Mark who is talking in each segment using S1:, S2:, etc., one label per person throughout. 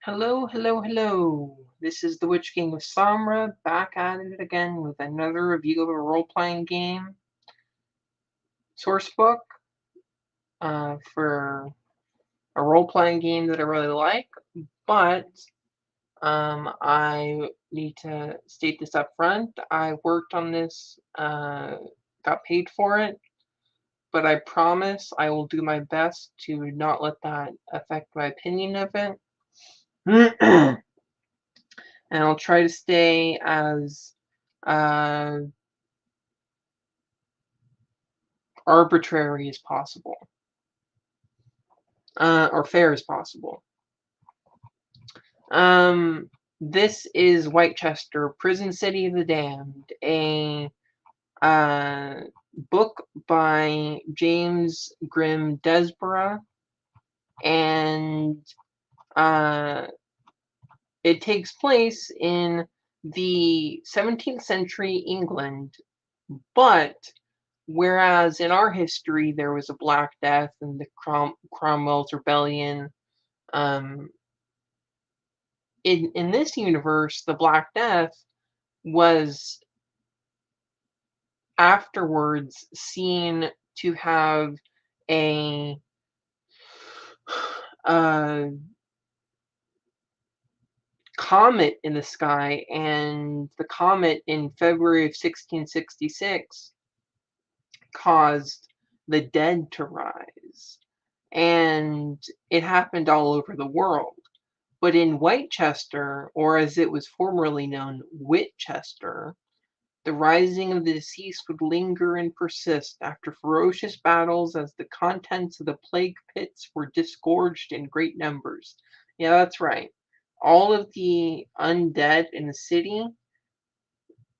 S1: Hello, hello, hello. This is the Witch King of Samra back at it again with another review of a role-playing game source book for a role-playing game that I really like. But I need to state this up front. I worked on this, got paid for it, but I promise I will do my best to not let that affect my opinion of it. And I'll try to stay as uh, arbitrary as possible, or fair as possible. This is Wightchester Prison City of the Damned, a uh, book by James Grimm Desborough, and uh, it takes place in the 17th century England, but whereas in our history there was a Black Death and the Cromwell's Rebellion, um, in this universe, the Black Death was afterwards seen to have a uh, comet in the sky, and the comet in February of 1666 caused the dead to rise, and it happened all over the world. But in Wightchester, or as it was formerly known, Witchester, the rising of the deceased would linger and persist after ferocious battles as the contents of the plague pits were disgorged in great numbers. Yeah, that's right. All of the undead in the city,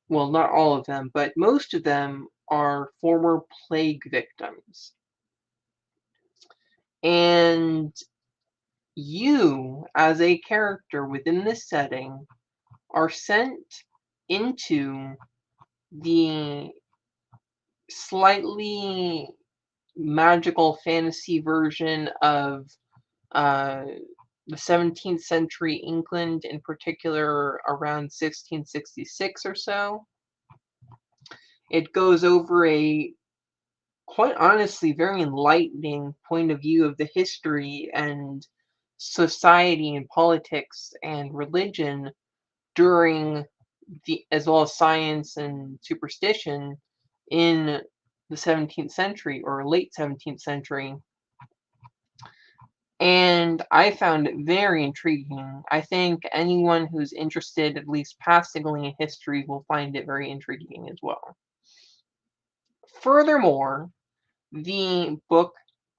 S1: well, not all of them, but most of them are former plague victims. And you, as a character within this setting, are sent into the slightly magical fantasy version of uh, the 17th century England, in particular around 1666 or so. It goes over a quite honestly very enlightening point of view of the history and society and politics and religion during as well as science and superstition in the 17th century or late 17th century. And I found it very intriguing. I think anyone who's interested, at least passingly in history, will find it very intriguing as well. Furthermore, the book,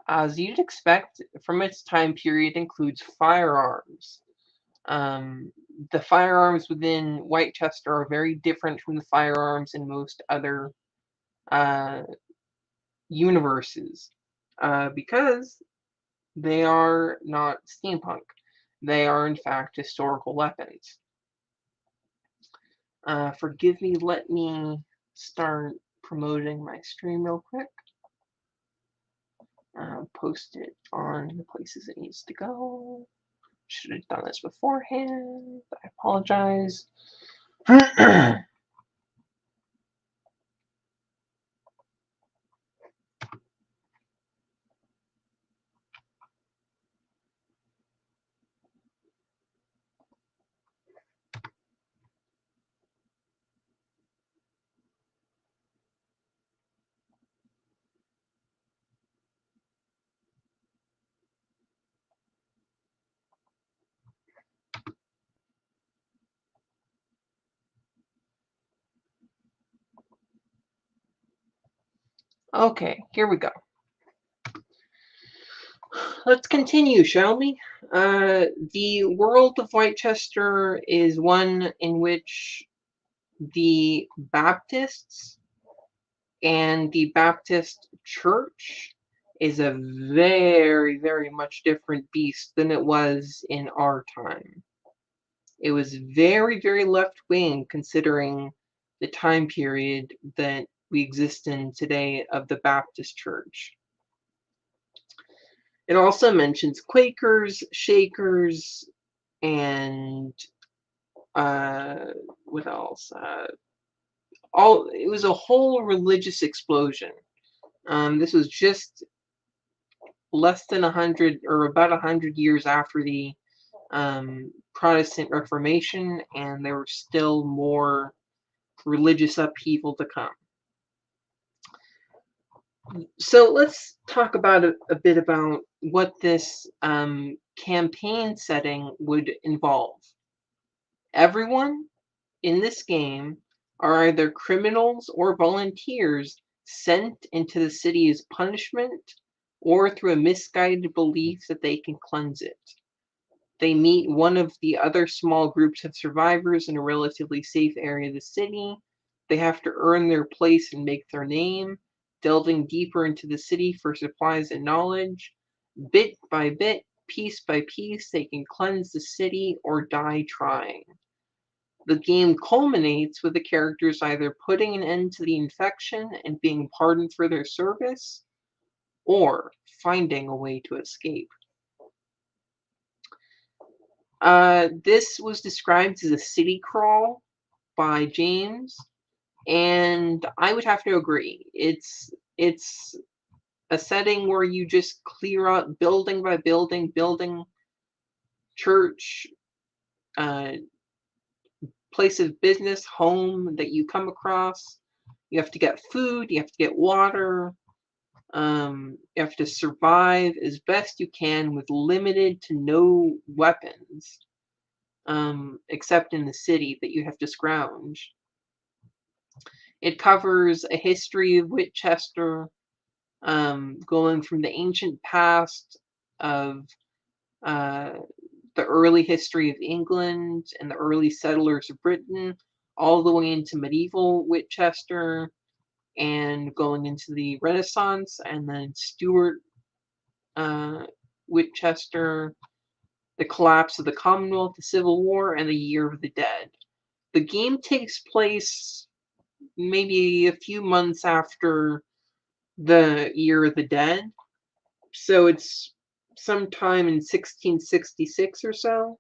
S1: as you'd expect from its time period, includes firearms. Um, the firearms within Wightchester are very different from the firearms in most other uh, universes because they are not steampunk. They are, in fact, historical weapons. Forgive me, let me start promoting my stream real quick. Post it on the places it needs to go. Should have done this beforehand. I apologize. Okay, here we go. Let's continue, shall we? The world of Wightchester is one in which the Baptists and the Baptist Church is a very, very much different beast than it was in our time. It was very, very left wing considering the time period that we exist in today of the Baptist Church. It also mentions Quakers, Shakers, and what else? It was a whole religious explosion. This was just less than 100, or about 100 years after the Protestant Reformation, and there were still more religious upheaval to come. So let's talk about a bit about what this campaign setting would involve. Everyone in this game are either criminals or volunteers sent into the city as punishment, or through a misguided belief that they can cleanse it. They meet one of the other small groups of survivors in a relatively safe area of the city. They have to earn their place and make their name, delving deeper into the city for supplies and knowledge. Bit by bit, piece by piece, they can cleanse the city or die trying. The game culminates with the characters either putting an end to the infection and being pardoned for their service, or finding a way to escape. This was described as a city crawl by James, and I would have to agree. It's a setting where you just clear out building by building, building, church, uh, place of business, home that you come across. You have to get food, you have to get water, you have to survive as best you can with limited to no weapons, except in the city that you have to scrounge. It covers a history of Wightchester, going from the ancient past of uh, the early history of England and the early settlers of Britain, all the way into medieval Wightchester, and going into the Renaissance, and then Stuart uh, Wightchester, the collapse of the Commonwealth, the Civil War, and the Year of the Dead. The game takes place maybe a few months after the Year of the Dead, so it's sometime in 1666 or so.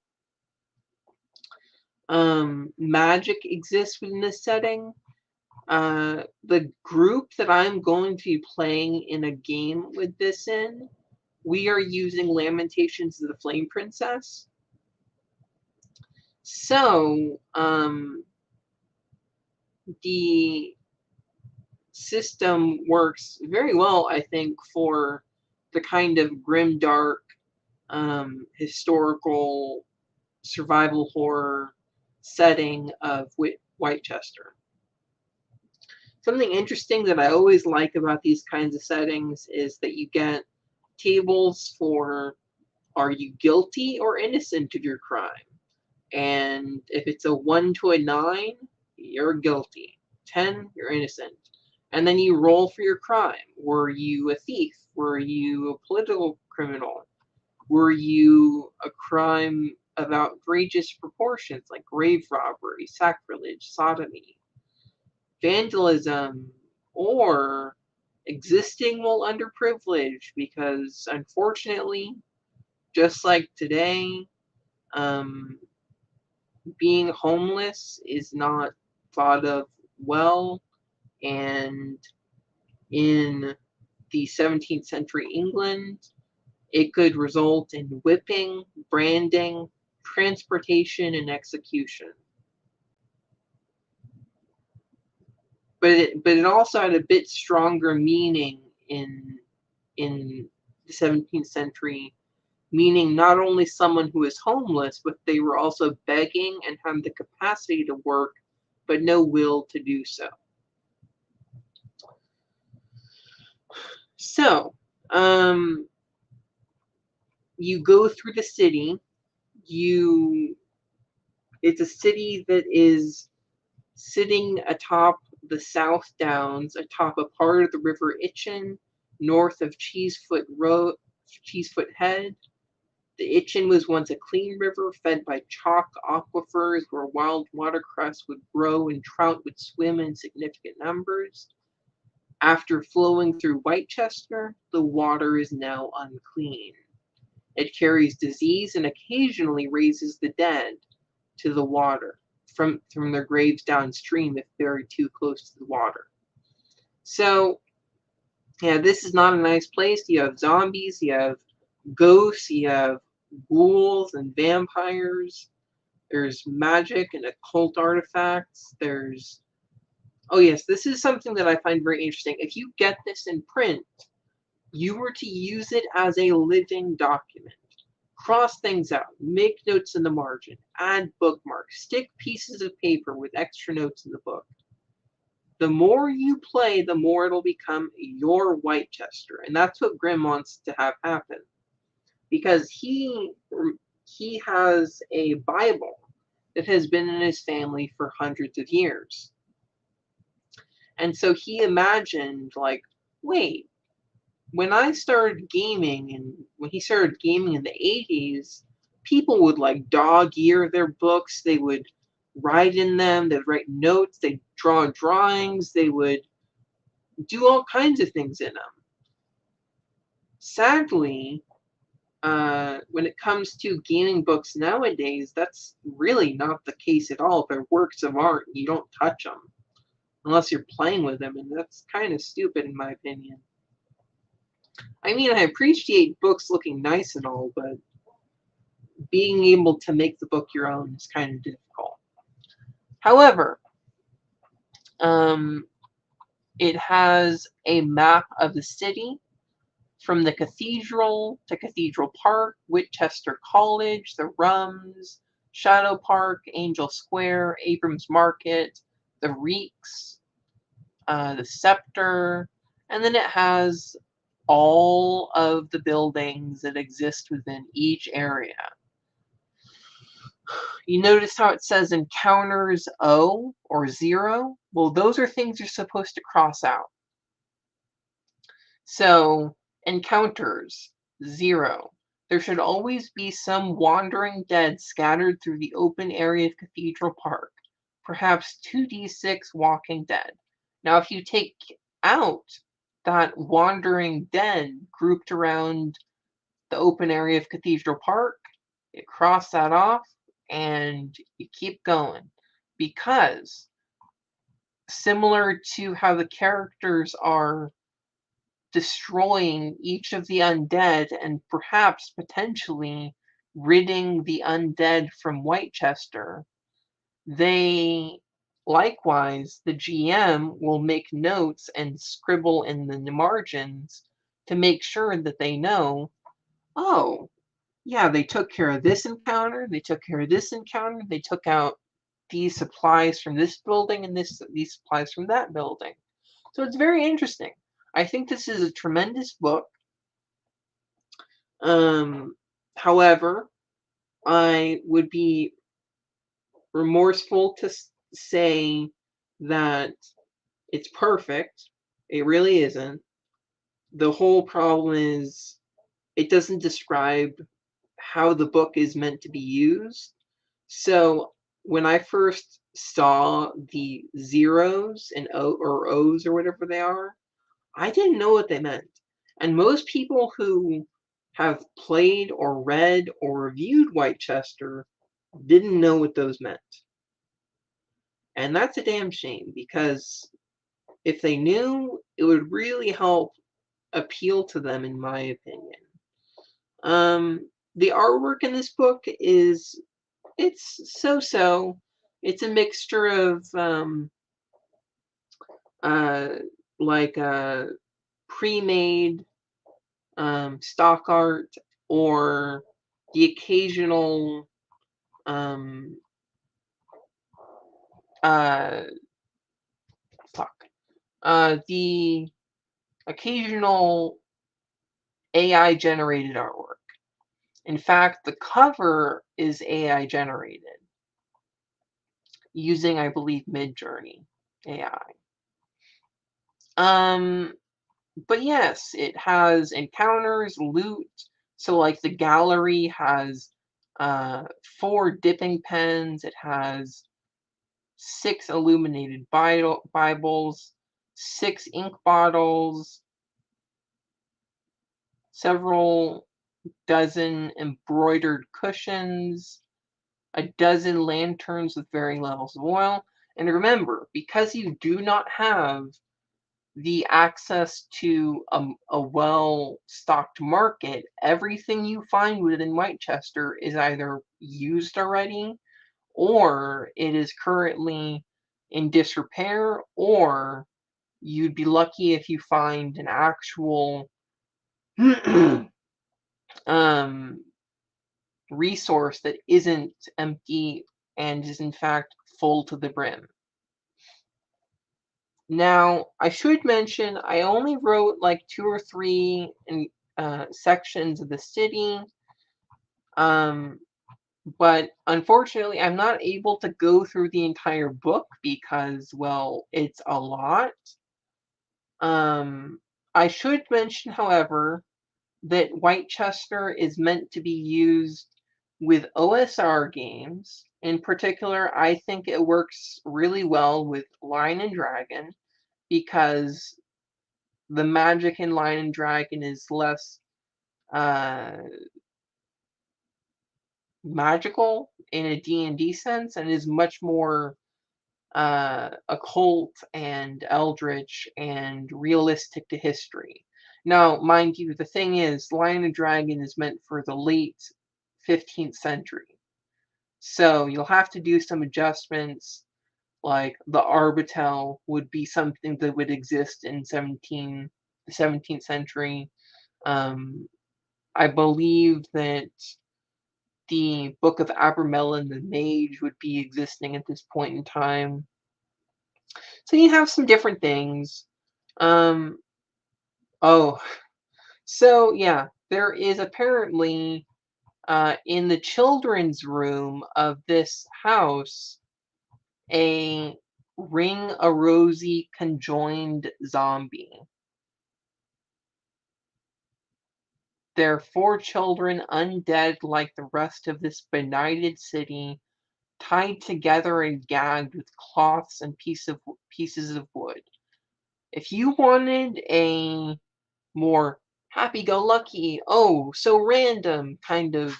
S1: Magic exists within this setting. The group that I'm going to be playing in a game with this in, we are using Lamentations of the Flame Princess. So, the system works very well, I think, for the kind of grim, dark, historical survival horror setting of Wightchester. Something interesting that I always like about these kinds of settings is that you get tables for, are you guilty or innocent of your crime? And if it's a 1 to a 9, you're guilty. 10, you're innocent. And then you roll for your crime. Were you a thief? Were you a political criminal? Were you a crime of outrageous proportions like grave robbery, sacrilege, sodomy, vandalism, or existing while underprivileged? Because unfortunately, just like today, being homeless is not thought of well, and in the 17th century England, it could result in whipping, branding, transportation, and execution. But it also had a bit stronger meaning in the 17th century, meaning not only someone who is homeless, but they were also begging and had the capacity to work, but no will to do so. So, you go through the city. It's a city that is sitting atop the South Downs, atop a part of the River Itchen, north of Cheesefoot Head. The Itchen was once a clean river fed by chalk aquifers where wild watercress would grow and trout would swim in significant numbers. After flowing through Wightchester, the water is now unclean. It carries disease and occasionally raises the dead to the water from their graves downstream if buried too close to the water. So, yeah, this is not a nice place. You have zombies, you have ghosts, you have ghouls and vampires. There's magic and occult artifacts. There's Oh yes, this is something that I find very interesting. If you get this in print, you were to use it as a living document. Cross things out, make notes in the margin, add bookmarks, stick pieces of paper with extra notes in the book. The more you play, the more it'll become your Wightchester, and that's what Grimm wants to have happen. Because he has a Bible that has been in his family for hundreds of years. And so he imagined, like, wait, when I started gaming and when he started gaming in the 80s, people would like dog ear their books. They would write in them, they'd write notes, they'd draw drawings, they would do all kinds of things in them. Sadly, when it comes to gaming books nowadays, that's really not the case at all. They're works of art. You don't touch them unless you're playing with them, and that's kind of stupid in my opinion. I mean, I appreciate books looking nice and all, but being able to make the book your own is kind of difficult. However, um, it has a map of the city from the cathedral to Cathedral Park, Wightchester College, the Rums, Shadow Park, Angel Square, Abrams Market, the Reeks, the Scepter, and then it has all of the buildings that exist within each area. You notice how it says encounters O or 0? Well, those are things you're supposed to cross out. So, encounters 0. There should always be some wandering dead scattered through the open area of Cathedral Park, perhaps 2d6 walking dead. Now, if you take out that wandering dead grouped around the open area of Cathedral Park, you cross that off, and you keep going. Because, similar to how the characters are destroying each of the undead and perhaps potentially ridding the undead from Wightchester, they likewise, the GM will make notes and scribble in the margins to make sure that they know, oh, yeah, they took care of this encounter, they took care of this encounter, they took out these supplies from this building and these supplies from that building. So it's very interesting. I think this is a tremendous book. However, I would be remorseful to say that it's perfect. It really isn't. The whole problem is it doesn't describe how the book is meant to be used. So when I first saw the zeros and O's or whatever they are, I didn't know what they meant. And most people who have played or read or reviewed Wightchester didn't know what those meant. And that's a damn shame because if they knew, it would really help appeal to them, in my opinion. The artwork in this book it's so-so. It's a mixture of uh, like pre-made stock art or the occasional um, uh, the occasional AI generated artwork. In fact, the cover is AI generated using, I believe, Midjourney AI. But yes, it has encounters, loot. So like the gallery has 4 dipping pens. It has 6 illuminated Bibles, 6 ink bottles, several dozen embroidered cushions, a dozen lanterns with varying levels of oil. And remember, because you do not have the access to a well-stocked market, everything you find within Wightchester is either used already, or it is currently in disrepair, or you'd be lucky if you find an actual um, resource that isn't empty and is in fact full to the brim. Now, I should mention I only wrote like 2 or 3 sections of the city, um, but unfortunately, I'm not able to go through the entire book because, well, it's a lot. Um, I should mention, however, that Wightchester is meant to be used with OSR games. In particular, I think it works really well with Lion and Dragon because the magic in Lion and Dragon is less uh, magical in a D&D sense and is much more occult and eldritch and realistic to history. Now, mind you, the thing is, Lion and Dragon is meant for the late 15th century. So you'll have to do some adjustments, like the Arbitel would be something that would exist in the 17th century. Um, I believe that the Book of Abramelin the Mage would be existing at this point in time. So you have some different things. Um, oh, so yeah, there is apparently in the children's room of this house a ring a rosy conjoined zombie. There are 4 children, undead like the rest of this benighted city, tied together and gagged with cloths and pieces of wood. If you wanted a more happy-go-lucky, oh, so random kind of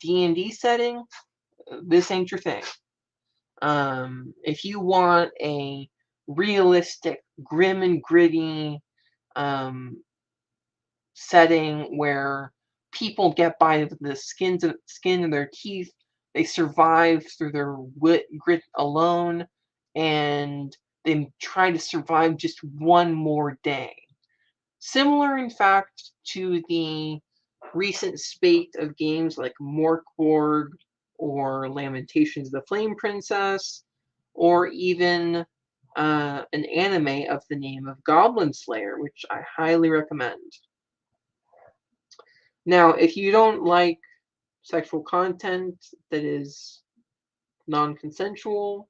S1: D&D setting, this ain't your thing. If you want a realistic, grim and gritty um, setting where people get by with the skin of their teeth, they survive through their grit alone, and they try to survive just one more day. Similar, in fact, to the recent spate of games like Morkborg or Lamentations of the Flame Princess, or even an anime of the name of Goblin Slayer, which I highly recommend. Now, if you don't like sexual content that is non-consensual,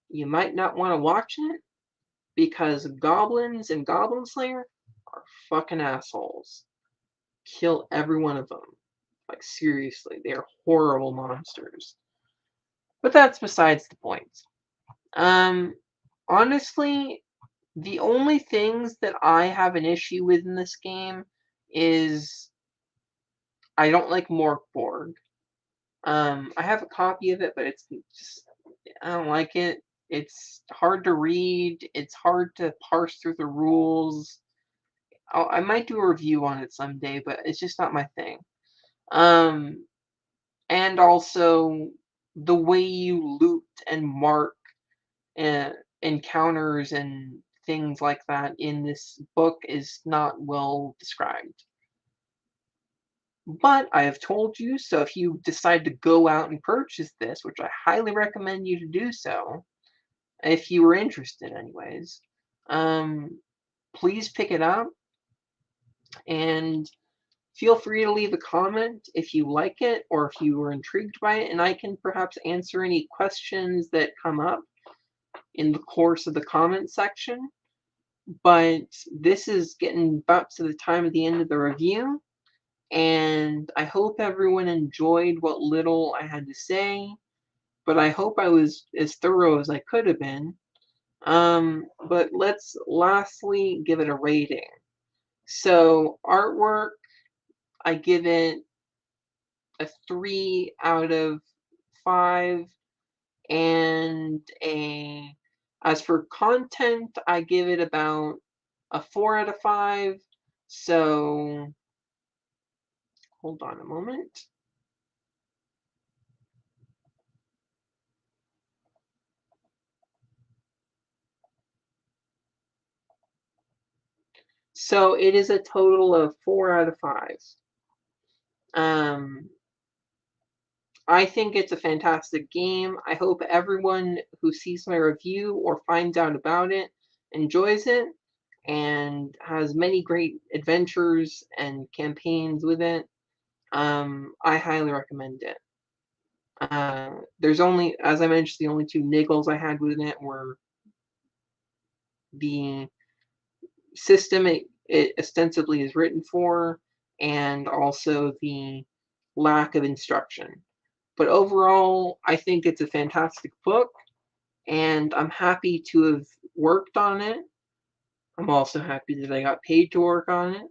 S1: you might not want to watch it because goblins and Goblin Slayer are fucking assholes. Kill every one of them. Like, seriously, they are horrible monsters. But that's besides the point. Um, honestly, the only things that I have an issue with in this game is I don't like Morkborg. I have a copy of it, but it's just I don't like it. It's hard to read. It's hard to parse through the rules. I might do a review on it someday, but it's just not my thing. Um, and also the way you loot and mark uh, encounters and things like that in this book is not well described. But I have told you, so if you decide to go out and purchase this, which I highly recommend you to do so, if you were interested anyways, um, please pick it up and feel free to leave a comment if you like it or if you were intrigued by it, and I can perhaps answer any questions that come up in the course of the comment section. But this is getting about to the time of the end of the review, and I hope everyone enjoyed what little I had to say, but I hope I was as thorough as I could have been. But let's lastly give it a rating. So, artwork, I give it a 3 out of 5, and a as for content, I give it about a 4 out of 5. So hold on a moment. So it is a total of 4 out of 5. Um, I think it's a fantastic game. I hope everyone who sees my review or finds out about it enjoys it and has many great adventures and campaigns with it. I highly recommend it. There's only, as I mentioned, the only two niggles I had with it were the system it ostensibly is written for, and also the lack of instruction. But overall, I think it's a fantastic book, and I'm happy to have worked on it. I'm also happy that I got paid to work on it.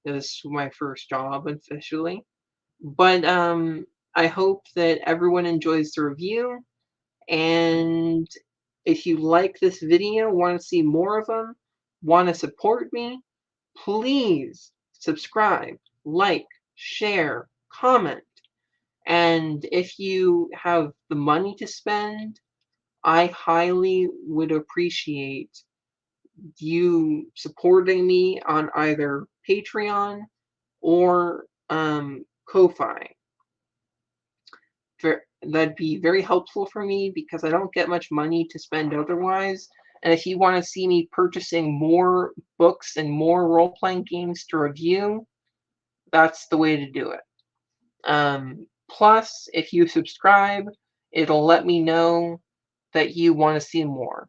S1: This was my first job officially. But I hope that everyone enjoys the review, and if you like this video, want to see more of them, want to support me, please subscribe, like, share, comment. And if you have the money to spend, I highly would appreciate you supporting me on either Patreon or Ko-Fi. That'd be very helpful for me because I don't get much money to spend otherwise. And if you want to see me purchasing more books and more role-playing games to review, that's the way to do it. Plus, if you subscribe, it'll let me know that you want to see more.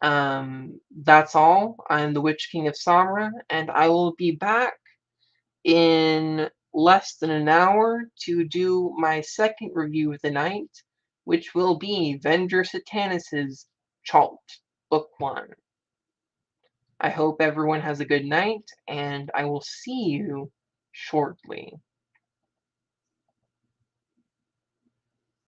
S1: That's all. I'm the Witch King of Samra, and I will be back in less than an hour to do my second review of the night, which will be Venger Satanis's Chalt, Book 1. I hope everyone has a good night, and I will see you shortly.